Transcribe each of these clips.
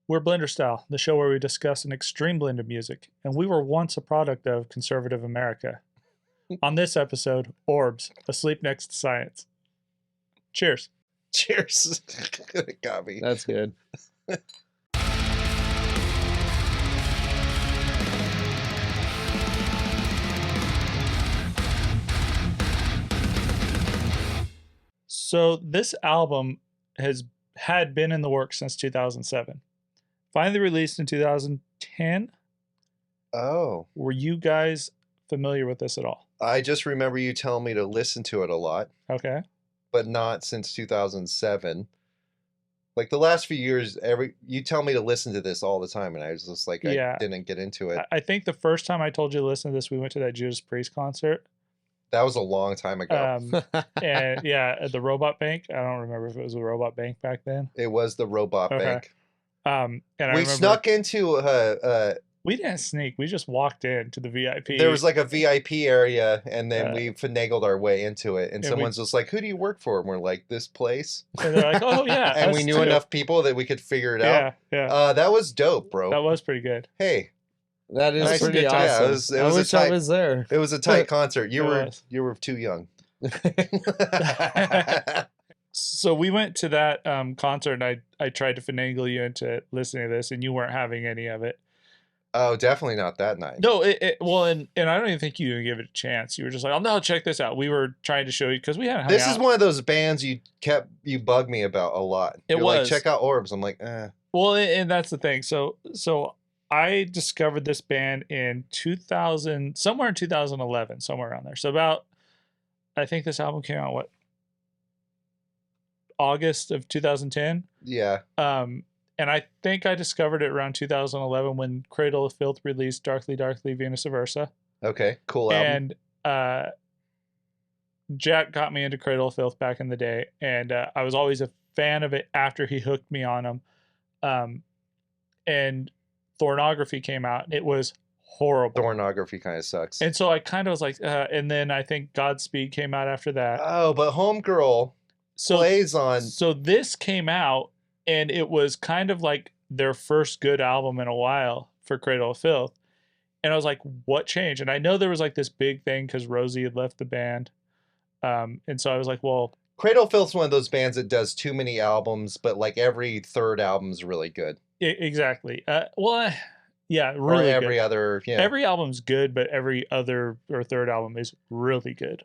We're Blenderstyle, the show where we discuss an extreme blend of music, and we were once a product of conservative America. On this episode, Orbs, Asleep Next to Science. Cheers. Cheers. Got me. That's good. So this album had been in the works since 2007. Finally released in 2010. Oh. Were you guys familiar with this at all? I just remember you telling me to listen to it a lot, Okay. but not since 2007. Like the last few years, you tell me to listen to this all the time, and I was just like, Yeah. I didn't get into it. I think the first time I told you to listen to this, we went to that Judas Priest concert. That was a long time ago. And yeah, at the Robot Bank. I don't remember if it was the Robot Bank back then. It was the Robot Okay. Bank. And I We remember snuck into we didn't sneak. We just walked into the VIP. there was like a VIP area, and then we finagled our way into it. And and someone's just like, "Who do you work for?" And we're like, "This place." And they're like, "Oh yeah," And us we knew too. enough people that we could figure it out. Yeah. That was dope, bro. That was pretty good. Hey, That is Nice pretty good awesome. time. Yeah, it was I a wish tight- I was there. it was a tight concert. You It were was. too young. So we went to that concert, and I tried to finagle you into listening to this, and you weren't having any of it. Oh, definitely not that night. No, well, and I don't even think you even gave it a chance. You were just like, "Oh no, check this out." We were trying to show you because we hadn't hung This out. is one of those bands you bugged me about a lot. It You're like, was. check out Orbs. I'm like, eh. Well, and that's the thing. So I discovered this band in 2000, somewhere in 2011, somewhere around there. So about, I think this album came out August of 2010. Yeah. And I think I discovered it around 2011 when Cradle of Filth released Darkly Darkly Venus Aversa. Okay. Cool album. And Jack got me into Cradle of Filth back in the day, and I was always a fan of it after he hooked me on them. And Thornography came out, and it was horrible. Thornography kind of sucks. And so I kind of was like, and then I think Godspeed came out after that. Oh, but Homegirl plays on. So this came out, and it was kind of like their first good album in a while for Cradle of Filth. And I was like, what changed? And I know there was like this big thing because Rosie had left the band. And so I was like, well, Cradle of Filth's one of those bands that does too many albums, but like every third album's really good. Exactly. Yeah, Or really every good. other, yeah. Every album's good, but every other or third album is really good.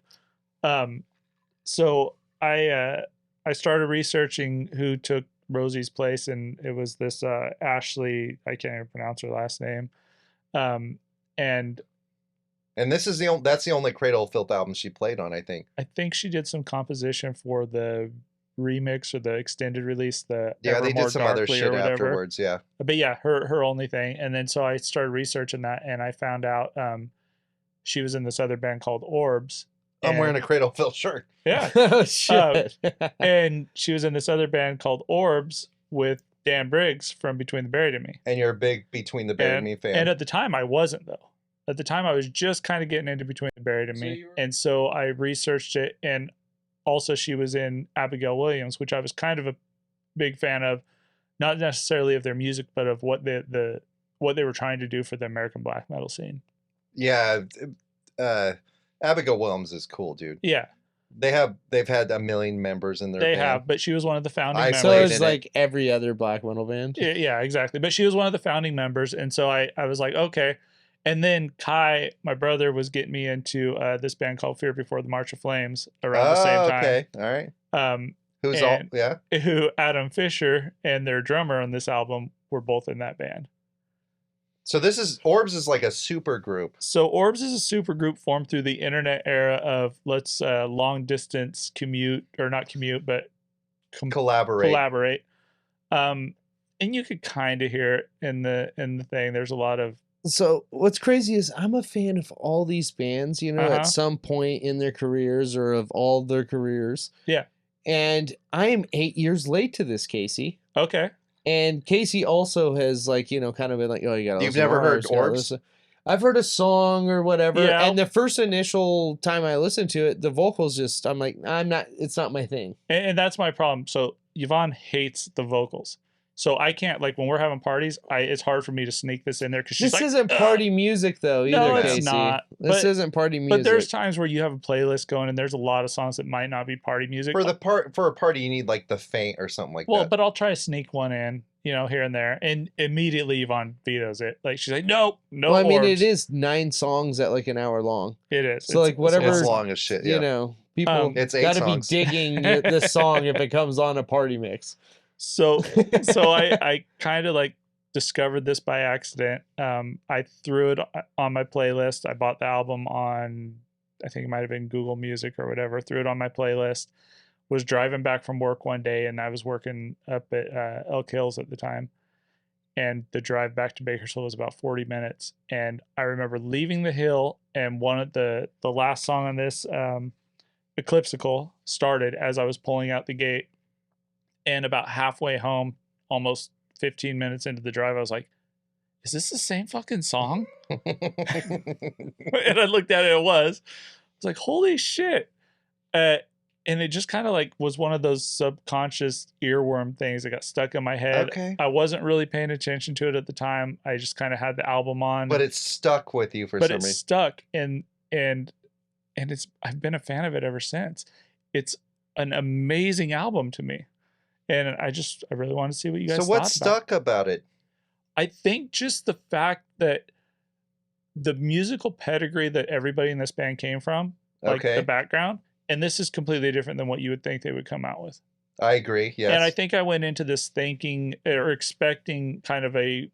So I started researching who took Rosie's place, and it was this Ashely. I can't even pronounce her last name. And this is that's the only Cradle of Filth album she played on, I think. I think she did some composition for the remix or the extended release. They did some other shit afterwards. Yeah. But yeah, her only thing. And then so I started researching that, and I found out she was in this other band called Orbs. I'm wearing a Cradle of Filth shirt. Yeah. Oh, shit. And she was in this other band called Orbs with Dan Briggs from Between the Buried and Me. And you're a big Between the Buried and Me fan. And at the time, I wasn't, though. At the time, I was just kind of getting into Between the Buried and Me. And so I researched it. And also, she was in Abigail Williams, which I was kind of a big fan of, not necessarily of their music, but of what what they were trying to do for the American black metal scene. Yeah. Abigail Williams is cool, dude. Yeah. They've had a million members in their band. They have, but she was one of the founding I members. So played it's in like every other black metal band. Yeah, exactly. But she was one of the founding members. And so I was like, okay. And then Kai, my brother, was getting me into this band called Fear Before the March of Flames around the same time. Okay. All right. Who Adam Fisher and their drummer on this album were both in that band. So Orbs is like a super group. So Orbs is a super group formed through the internet era of long distance commute, or not commute, but Collaborate. And you could kind of hear it in the thing. There's a lot of. So what's crazy is I'm a fan of all these bands, Uh-huh. at some point in their careers or of all their careers. Yeah. And I am 8 years late to this, Casey. Okay. And Casey also has kind of been like, oh, you gotta You've listen to never heard Orbs, you gotta Orbs? listen. I've heard a song or whatever. Yeah. And the first initial time I listened to it, the vocals I'm like, it's not my thing. And that's my problem. So Yvonne hates the vocals. So I can't, like, when we're having parties, it's hard for me to sneak this in there because she's This like, isn't "Ugh." party music though either, No, it's Casey. not. This But isn't party music. but there's times where you have a playlist going and there's a lot of songs that might not be party music. For a party, you need like the faint or something like Well, that. but I'll try to sneak one in, you know, here and there, and immediately Yvonne vetoes it. Like she's like, nope, no. Well, I mean, Orbs. it is 9 songs at like an hour long. It is. So like whatever, It's long as shit. Yeah. you know, people It's 8 got to be songs. digging this song if it comes on a party mix. So I kind of like discovered this by accident. I threw it on my playlist. I bought the album on, I think it might have been Google Music or whatever. Threw it on my playlist. Was driving back from work one day, and I was working up at Elk Hills at the time. And the drive back to Bakersfield was about 40 minutes. And I remember leaving the hill, and one of the last song on this, Eclipsical, started as I was pulling out the gate. And about halfway home, almost 15 minutes into the drive, I was like, is this the same fucking song? And I looked at it, it was. I was like, holy shit. And it just kind of like was one of those subconscious earworm things that got stuck in my head. Okay. I wasn't really paying attention to it at the time. I just kind of had the album on. But it stuck with you for some reason. Stuck, and it's I've been a fan of it ever since. It's an amazing album to me. And I really want to see what you guys thought. So what stuck about it? I think just the fact that the musical pedigree that everybody in this band came from, like the background, and this is completely different than what you would think they would come out with. I agree, yes. And I think I went into this thinking or expecting kind of a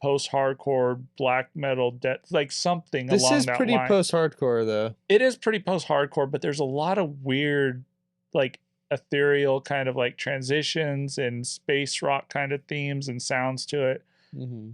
post-hardcore black metal like something along that line. This is pretty post-hardcore though. It is pretty post-hardcore, but there's a lot of weird, like, ethereal kind of like transitions and space rock kind of themes and sounds to it. Mm-hmm.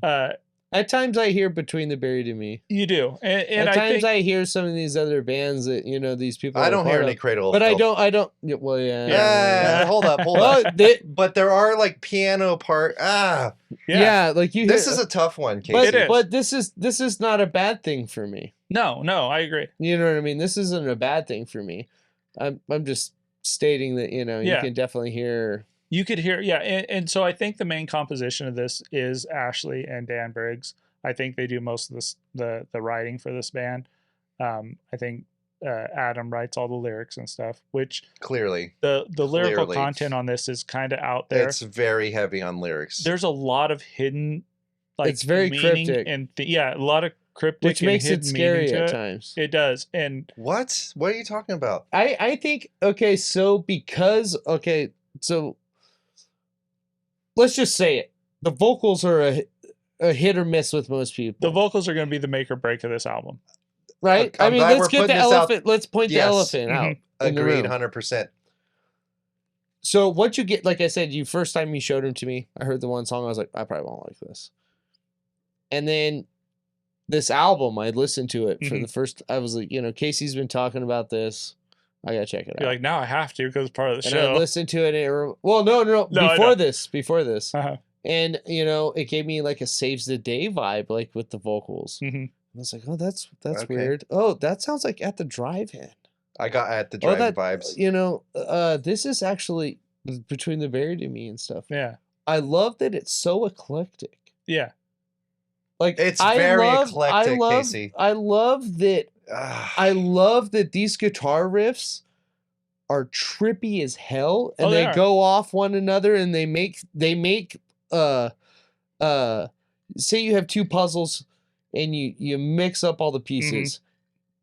At times I hear Between the Buried and Me. You do. And at times I hear some of these other bands that, you know, these people I don't hear any Cradle of Filth. But I don't well, yeah. Yeah. Hold up. But there are like piano part. Yeah, like you hear, this is a tough one, Casey. But this is not a bad thing for me. No, I agree. You know what I mean? This isn't a bad thing for me. I'm just stating that, you know, you can definitely hear. You could hear, and so I think the main composition of this is Ashely and Dan Briggs. I think they do most of this, the writing for this band. I think Adam writes all the lyrics and stuff, which clearly the lyrical content on this is kind of out there. It's very heavy on lyrics. There's a lot of hidden, like, it's very cryptic, and a lot of cryptic, which makes it scary at times. It does. And what are you talking about? I think so let's just say it. The vocals are a hit or miss with most people. The vocals are going to be the make or break of this album, right? I mean, let's get the elephant. Let's point the elephant out. Agreed, 100%. So what you get, like I said, first time you showed him to me, I heard the one song, I was like, I probably won't like this. And then this album, I listened to it for the first. I was like, you know, Casey's been talking about this. I gotta check it out. You're like, now I have to because it's part of the show. And I listened to it. No. Before this. Uh-huh. And you know, it gave me like a Saves the Day vibe, like with the vocals. Mm-hmm. I was like, oh, that's weird. Oh, that sounds like At the Drive-In. I got At the Drive-In vibes. You know, this is actually Between the Buried and Me and stuff. Yeah. I love that it's so eclectic. Yeah. Like it's very eclectic, Casey. I love that. I love that these guitar riffs are trippy as hell, and they go off one another, and they make say you have two puzzles, and you mix up all the pieces.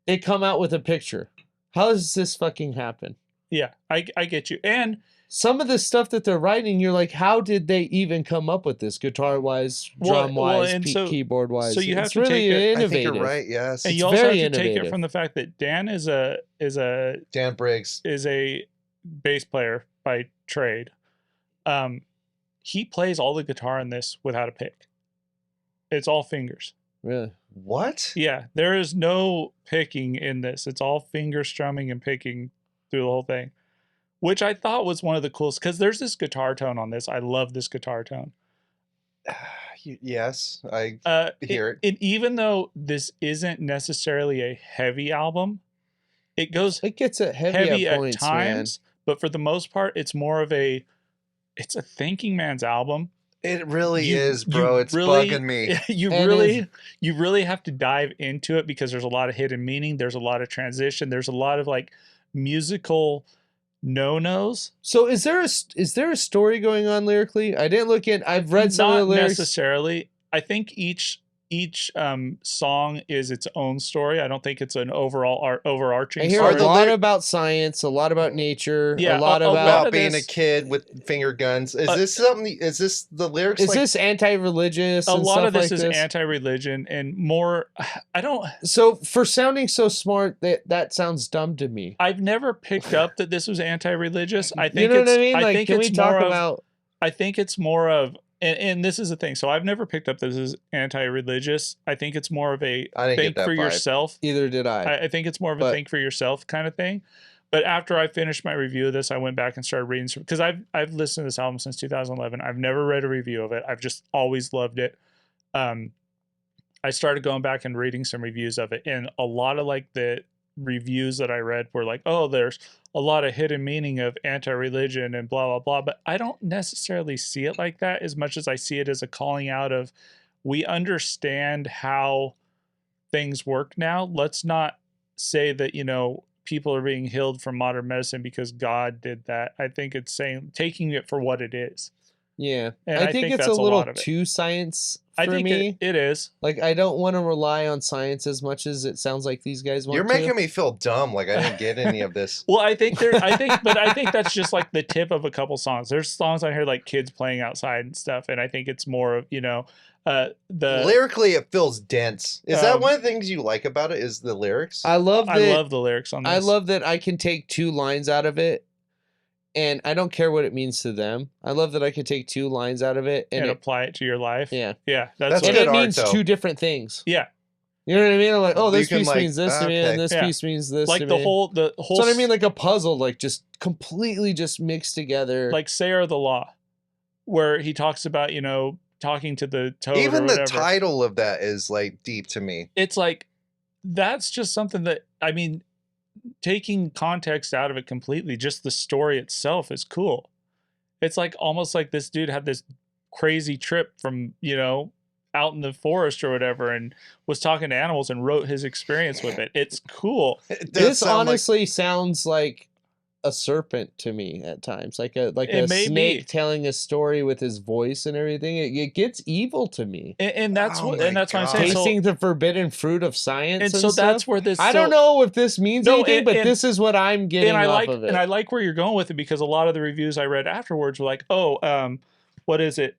They come out with a picture. How does this fucking happen? Yeah, I get you. And some of the stuff that they're writing, you're like, how did they even come up with this, guitar-wise, drum-wise, keyboard-wise? So you have it's to really take it. innovative. I think you're right. Yes, and you also have to take it from the fact that Dan Dan Briggs is a bass player by trade. He plays all the guitar in this without a pick. It's all fingers. Really? What? Yeah, there is no picking in this. It's all finger strumming and picking through the whole thing, which I thought was one of the coolest, because there's this guitar tone on this. I love this guitar tone. Yes, I hear it. And even though this isn't necessarily a heavy album, it gets heavy at points, times, man. But for the most part, it's more of a it's a thinking man's album. It really You- is, bro. you It's really- bugging me. You really have to dive into it because there's a lot of hidden meaning. There's a lot of transition. There's a lot of like musical no-nos. So is there a story going on lyrically? I didn't look in. I've read some of the Not lyrics. necessarily. I think each song is its own story. I don't think it's an overarching I hear story. a the lot lyric- about science, a lot about nature, Yeah, a lot a lot about. About of being this- a kid with finger guns. Is Uh, this something? Is this the lyrics? Is like, this anti-religious? A and lot stuff of this like is anti-religion and more. I don't. So for sounding so smart, that sounds dumb to me. I've never picked up that this was anti-religious. I think You know it's, what I mean? I Like, think can we it's talk more of, about? I think it's more of, and this is the thing. So I've never picked up this as anti-religious. I think it's more of a I didn't think get that for vibe. yourself. Either did I. I think it's more of a But- think for yourself kind of thing. But after I finished my review of this, I went back and started reading some because I've listened to this album since 2011. I've never read a review of it. I've just always loved it. I started going back and reading some reviews of it, and a lot of like the reviews that I read were like, "Oh, there's a lot of hidden meaning of anti-religion and blah blah blah." But I don't necessarily see it like that as much as I see it as a calling out of, we understand how things work now. Let's not say that people are being healed from modern medicine because God did that. I think it's saying taking it for what it is. Yeah, And I think it's that's a little lot of it. too science for I think me. it is. Like, I don't want to rely on science as much as it sounds like these guys want You're to. making me feel dumb. Like I didn't get any of this. Well, I think that's just like the tip of a couple songs. There's songs on here like kids playing outside and stuff, and I think it's more of the Lyrically, it feels dense. Is that Um, one of the things you like about it? Is the lyrics? I love that. I love the lyrics on this. I love that I can take two lines out of it, and I don't care what it means to them. I love that I can take two lines out of it, and and apply it to your life. yeah, Yeah, That's what and good it art, means though. two different things. yeah. You know what I mean? I'm like, oh, You this can, piece like, means this to me, okay. and this Yeah. piece means this. Like to the me. whole So what I s- mean, like a puzzle, like just completely just mixed together. like Sayer the Law, where he talks about talking to the toad. Even or the whatever. title of that is like deep to me. It's like that's just something that taking context out of it completely, just the story itself is cool. It's like almost like this dude had this crazy trip from out in the forest or whatever and was talking to animals and wrote his experience with it. It's cool. It does this sound honestly sounds like a serpent to me at times, like a It may snake be. telling a story with his voice and everything. It gets evil to me. And that's Oh what my and that's what I'm God. saying. Tasting the forbidden fruit of science, And and so stuff. that's where this I don't know if this means No, anything, but and- this is what I'm getting and I off like of it. and I like where you're going with it because a lot of the reviews I read afterwards were like, what is it?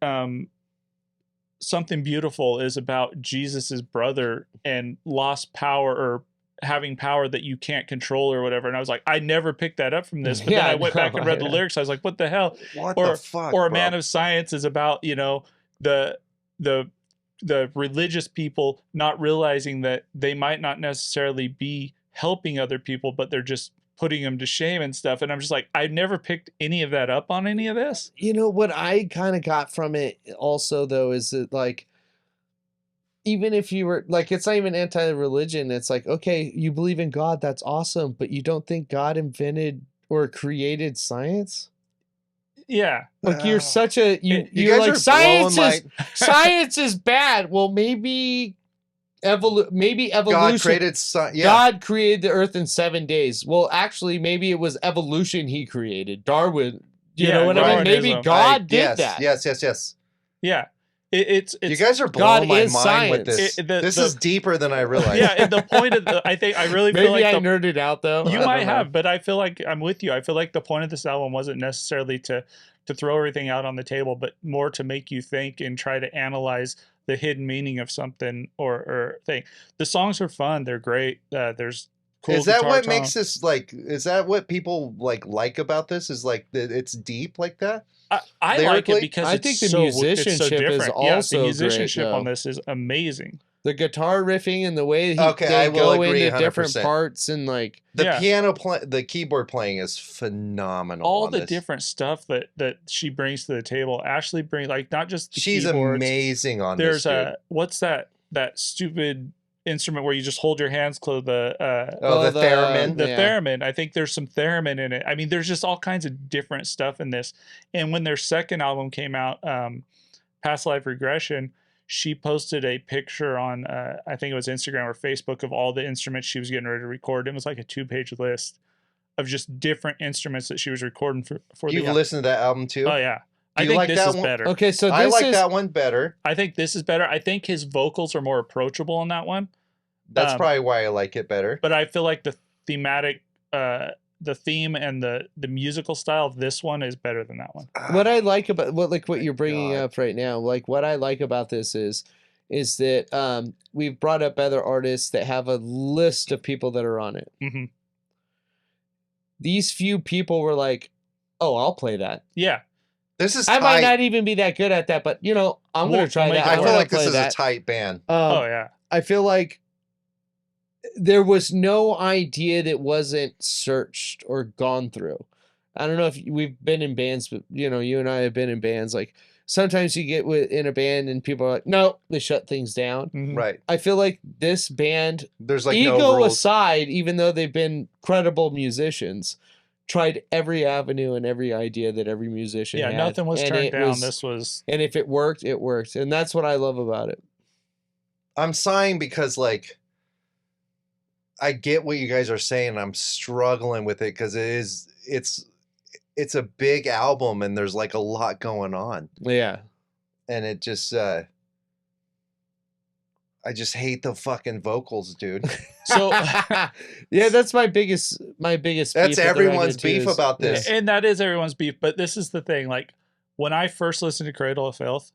Something Beautiful is about Jesus's brother and lost power or having power that you can't control or whatever. And I was like, I never picked that up from this. But then Yeah, I went back and read the no, lyrics. I was like, what the hell? what or the fuck? or a bro? man of science is about the religious people not realizing that they might not necessarily be helping other people, but they're just putting them to shame and stuff. And I'm just like, I never picked any of that up on any of this. You know what I kind of got from it also though is that, like, even if you were like, it's not even anti-religion, it's like, okay, you believe in God, that's awesome, but you don't think God invented or created science? Yeah. Like, you're such a You you're guys like, are science blowing is science is bad. Well, maybe evolution. God created yeah. God created the earth in 7 days. Well, actually, maybe it was evolution he created. Darwin. You Yeah, know what I mean? Maybe Darwinism. God did yes, that. Yes. Yeah. It's You guys are God blowing my is mind with science. this. This Is deeper than I realized. yeah. And the point of I think I really feel Maybe like I nerded out though. you I might don't know. have, but I feel like I'm with you. I feel like the point of this album wasn't necessarily to throw everything out on the table, but more to make you think and try to analyze the hidden meaning of something or thing. The songs are fun. They're great. There's cool. Is that guitar what tone. makes this like? Is that what people like about this? Is like that it's deep like that? I like lyrically? it because I it's think the so, it's so musicianship is different. Yeah, also the great, musicianship on though. this is amazing. The guitar riffing and the way Okay, they I will go agree into different 100%. parts and like The Yeah. piano the keyboard playing is phenomenal. All on the this. different stuff that she brings to the table. Ashley brings like not just the She's keyboards. amazing on There's this. Dude. what's that stupid instrument where you just hold your hands close, the theremin. the theremin. I think there's some theremin in it. I mean, there's just all kinds of different stuff in this. And when their second album came out, Past Life Regression, she posted a picture on I think it was Instagram or Facebook of all the instruments she was getting ready to record. It was like a 2-page list of just different instruments that she was recording for You've listened to that album too? Oh yeah. Do I you think like this that is one? better. Okay, so I like is, that one better. I think this is better. I think his vocals are more approachable in that one. That's probably why I like it better. But I feel like the thematic, the theme and the musical style of this one is better than that one. what I like about what you're bringing God. up right now, like what I like about this is that we've brought up other artists that have a list of people that are on it. Mm-hmm. These few people were like, "Oh, I'll play that." Yeah. This is I might tight. not even be that good at that, but I'm We'll gonna try make that. it I I'm feel gonna like this play is that. a tight band. Oh yeah. I feel like there was no idea that wasn't searched or gone through. I don't know if we've been in bands, but you and I have been in bands. Like sometimes you get in a band and people are like, no, they shut things down. Mhm. Right. I feel like this band, There's like ego no rules. aside, even though they've been credible musicians, tried every avenue and every idea that every musician Yeah. had. Nothing was and turned it down. This was. And if it worked, it worked. And that's what I love about it. I'm sighing because like I get what you guys are saying. And I'm struggling with it because it's a big album and there's like a lot going on. Yeah. And it just I just hate the fucking vocals, dude. So yeah, that's my biggest That's beef with the everyone's record, too, beef is- about this. and that is everyone's beef, but this is the thing. Like when I first listened to Cradle of Filth,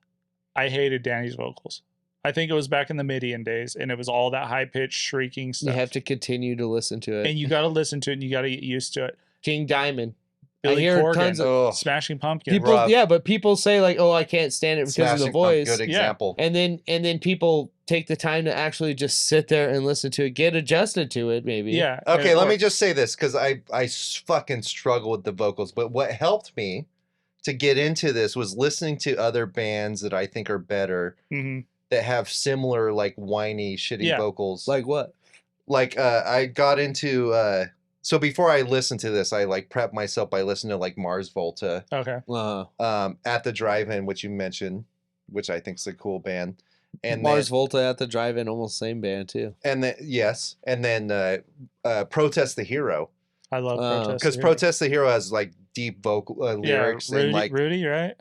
I hated Danny's vocals. I think it was back in the Midian days, and it was all that high pitched shrieking You stuff. have to continue to listen to it. and you got to listen to it, and you got to get used to it. King Diamond. Billy hear Corgan, tons of- Oh, Smashing Pumpkins. People, rough. yeah, but people say like, "Oh, I can't stand it because of the Smashing Pump, voice." good example. And then people take the time to actually just sit there and listen to it, get adjusted to it, maybe. Yeah. Okay, let or- me just say this because I fucking struggle with the vocals. But what helped me to get into this was listening to other bands that I think are better Mhm. that have similar like whiny, shitty Yeah. vocals. Like what? Like I got into so before I listened to this, I like prepped myself by listening to like Mars Volta, Okay. at the drive-in, which you mentioned, which I think is a cool band. And Mars then, Volta at the drive-in, almost same band too. and then yes, and then Protest the Hero. I love Protest. Because the Hero. Protest the Hero has like deep vocal lyrics Rudy, and like Rudy, right?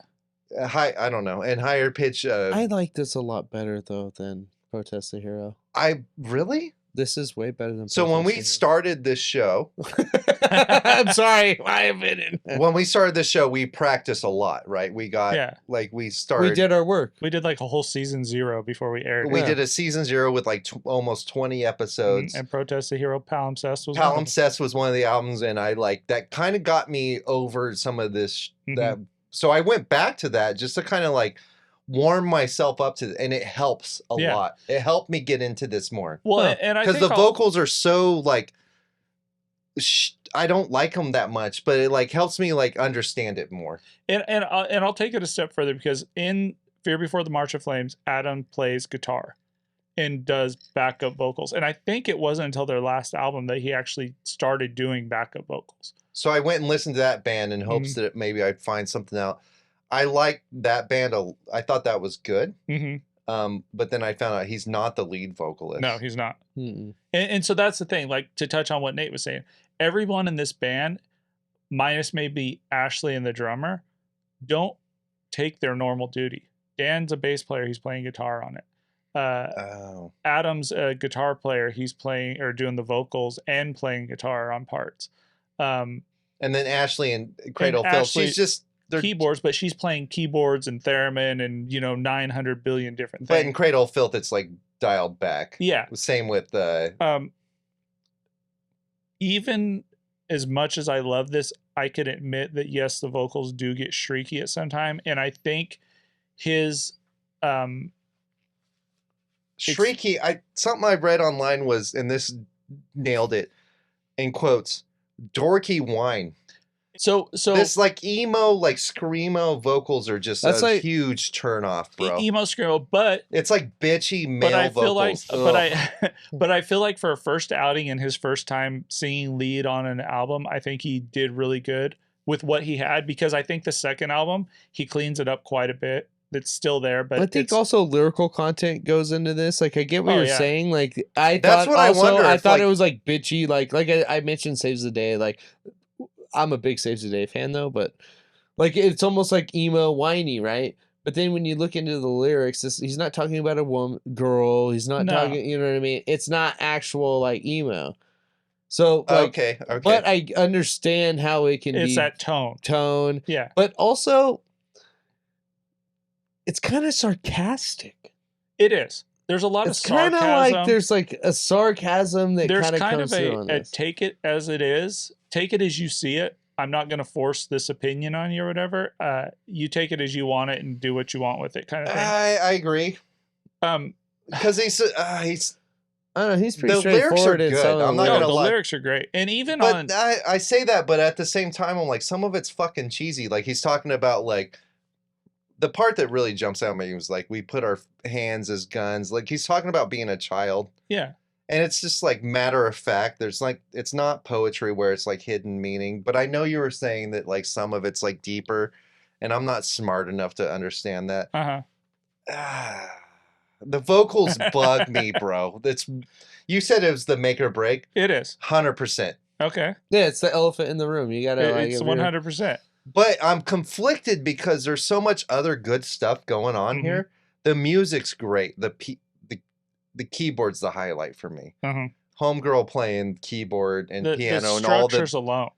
high, I don't know, and higher pitch. I like this a lot better though than Protest the Hero. I really. This is way better than. So when we Protest started this show, the Hero. I'm sorry, I have been in. when we started this show, we practiced a lot, right? We got Yeah. like we started. We did our work. We did like a whole season 0 before we aired. We it. did a season 0 with like almost 20 episodes. And Protest the Hero, Palimpsest was one of them. Palimpsest was one of the albums, and I like that kind of got me over some of this. That so I went back to that just to kind of like warm myself up to, and it helps a Yeah. lot. It helped me get into this more. Well, Huh. and I Because think the vocals are so like I don't like them that much, but it like helps me like understand it more. and I'll take it a step further because in Fear Before the March of Flames, Adam plays guitar and does backup vocals, and I think it wasn't until their last album that he actually started doing backup vocals. So I went and listened to that band in hopes that maybe I'd find something out. I liked that band. I thought that was good. Mm-hmm. But then I found out he's not the lead vocalist. No, he's not. Mm-mm. And so that's the thing. Like to touch on what Nate was saying, everyone in this band, minus maybe Ashely and the drummer, don't take their normal duty. Dan's a bass player; he's playing guitar on it. Oh. Adam's a guitar player; he's playing or doing the vocals and playing guitar on parts. And then Ashely and Cradle of Filth, Ashley- she's just they're Keyboards, but she's playing keyboards and theremin and 900 billion different but in things. Cradle of Filth it's like dialed back. Yeah. Same with Even as much as I love this, I can admit that yes, the vocals do get shrieky at some time, and I think his Shrieky. Something I read online was, and this nailed it, in quotes, dorky whine. So this like emo, like screamo vocals are just That's a like- huge turnoff, bro. emo screamo, but It's like bitchy but male I feel vocals. but I feel like for a first outing and his first time singing lead on an album, I think he did really good with what he had, because I think the second album he cleans it up quite a bit. It's still there, but I think it's, also lyrical content goes into this. Like I get what Oh, you're yeah. saying. Like I That's thought what I also wonder I if, thought like- it was like bitchy. Like I mentioned Saves the Day. Like I'm a big Saves the Day fan though, but like it's almost like emo whiny, right? But then when you look into the lyrics, he's not talking about a woman, girl. He's not No. talking. You know what I mean? It's not actual like emo. So like, okay. but I understand how it can it's be that tone. Yeah. but also it's kind of sarcastic. It is. There's a lot It's of kind sarcasm. of like there's like a sarcasm that There's kind of kind comes of through on a this. take it as it is. Take it as you see it. I'm not going to force this opinion on you or whatever. You take it as you want it and do what you want with it, kind of thing. I agree. Um, Because he's I don't know. He's pretty the lyrics are straightforward in good. some of the I'm not no, gonna the lie. lyrics are great, and even but on I say that, but at the same time, I'm like, some of it's fucking cheesy. Like he's talking about like the part that really jumps out at me was like, we put our hands as guns. Like he's talking about being a child. yeah, And it's just like matter of fact. There's like, it's not poetry where it's like hidden meaning. But I know you were saying that like some of it's like deeper, and I'm not smart enough to understand that. The vocals bug me, bro. You said it was the make or break. it is 100%. okay. Yeah, it's the elephant in the room. You gotta like It's if you're- 100%. But I'm conflicted because there's so much other good stuff going on Mhm. here. The music's great. The keyboard's the highlight for me. Mhm. Homegirl playing keyboard and The piano and all structures the alone.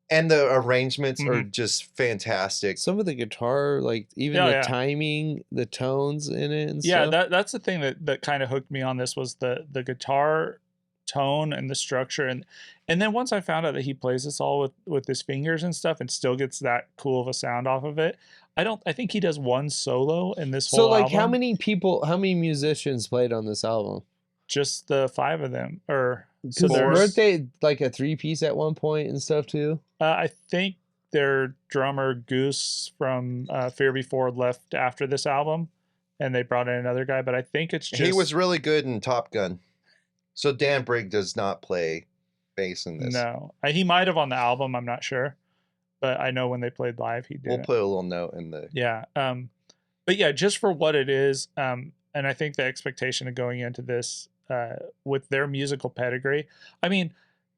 and the arrangements are just fantastic. Some of the guitar, like even Oh, the yeah. timing, the tones in it, and Yeah, stuff. that's the thing that kind of hooked me on this was the guitar tone and the structure, and then once I found out that he plays this all with his fingers and stuff and still gets that cool of a sound off of it. I think he does one solo in this whole So like, album. how many musicians played on this album? Just the 5 of them, or Because four. weren't they like a 3-piece at one point and stuff too? I think their drummer Goose from Fear Before left after this album, and they brought in another guy. But I think it's just He was really good in Top Gun. So Dan Briggs does not play bass in this. no. He might have on the album. I'm not sure, but I know when they played live, he did. We'll put a little note in the. Yeah. But yeah, just for what it is, and I think the expectation of going into this with their musical pedigree. I mean,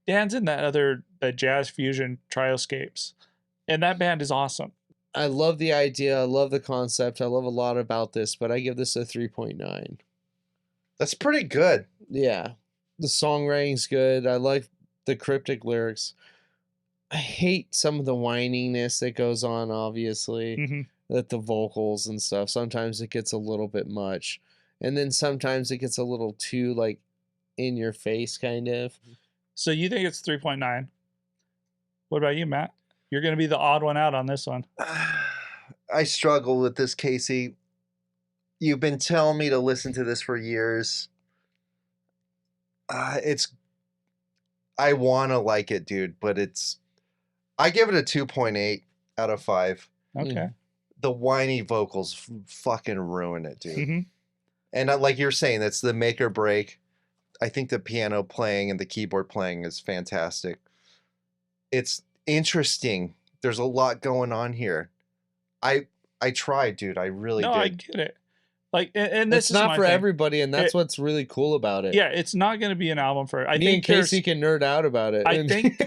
Dan's in the jazz fusion Trioscapes, and that band is awesome. I love the idea. I love the concept. I love a lot about this, but I give this a 3.9. That's pretty good. Yeah. The songwriting's good. I like the cryptic lyrics. I hate some of the whininess that goes on, obviously, Mhm. that the vocals and stuff. Sometimes it gets a little bit much. And then sometimes it gets a little too, like, in your face, kind of. So you think it's 3.9? What about you, Matt? You're going to be the odd one out on this one. I struggle with this, Casey. You've been telling me to listen to this for years. I want to like it, dude, but I give it a 2.8 out of 5. Okay. The whiny vocals fucking ruin it, dude. Mhm. And like you're saying, that's the make or break. I think the piano playing and the keyboard playing is fantastic. It's interesting. There's a lot going on here. I tried, dude. I really No, did. I get it. Like, and this It's is not my for thing. everybody, and that's what's really cool about it. Yeah, it's not going to be an album for. I Me think and Casey can nerd out about it. I think-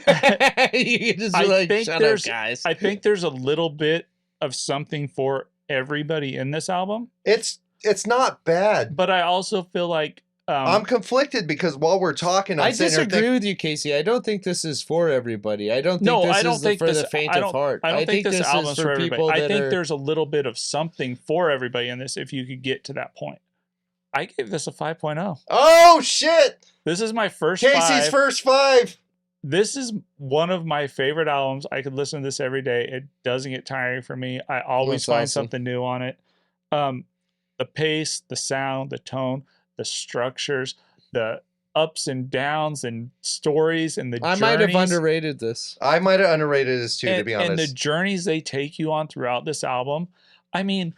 you can just I be like, think shut up, there's- guys. I think there's a little bit of something for everybody in this album, It's not bad. but I also feel like I'm conflicted because while we're talking, I'm I sitting here disagree with you, Casey. I don't think this is for everybody. I don't think No, this I don't is think for this. the faint I of don't. heart. I don't think this is album's for people everybody. I that think are- there's a little bit of something for everybody in this. If you could get to that point, I gave this a 5.0. Oh shit! This is my first. Casey's 5. first 5. This is one of my favorite albums. I could listen to this every day. It doesn't get tiring for me. I always That's find awesome. something new on it. The pace, the sound, the tone, the structures, the ups and downs and stories and the I might have journeys. underrated this. I might have underrated this too, to be And the honest. journeys they take you on throughout this album. I mean,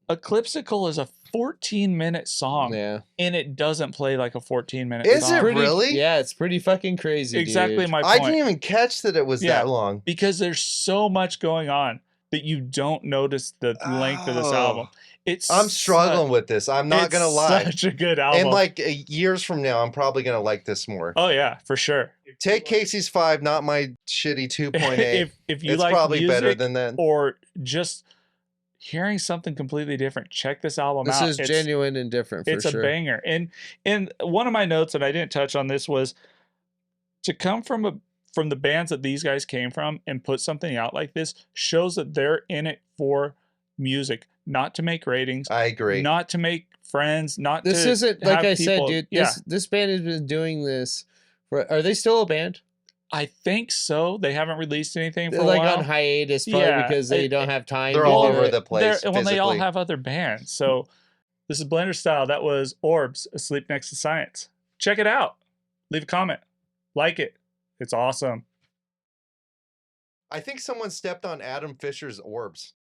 Eclipsical is a 14-minute song, Yeah. and it doesn't play like a 14-minute Is song. it really? Yeah, it's pretty fucking crazy. Exactly dude. my I point. didn't even catch that it was Yeah. that long. Because there's so much going on that you don't notice the length of this Oh. album. I'm struggling with this. I'm not gonna lie. Such a good album. And like years from now, I'm probably gonna like this more. Oh yeah, for sure. Take Casey's 5, not my shitty 2.8. if you It's like probably music better than that. or just hearing something completely different, check this album This out. is genuine and different for It's sure. a banger. And one of my notes, and I didn't touch on this, was to come from the bands that these guys came from and put something out like this shows that they're in it for music, not to make ratings, I agree. not to make friends, not This to isn't like have I said, people- dude. Yeah, This band has been doing this. Are they still a band? I think so. They haven't released anything for They're a like while. on hiatus, probably Yeah, because they don't have time. They're to all do over it. the place. When they all physically. have other bands. So this is Blenderstyle. That was Orbs, Asleep Next to Science. Check it out. Leave a comment. Like it. It's awesome. I think someone stepped on Adam Fisher's Orbs.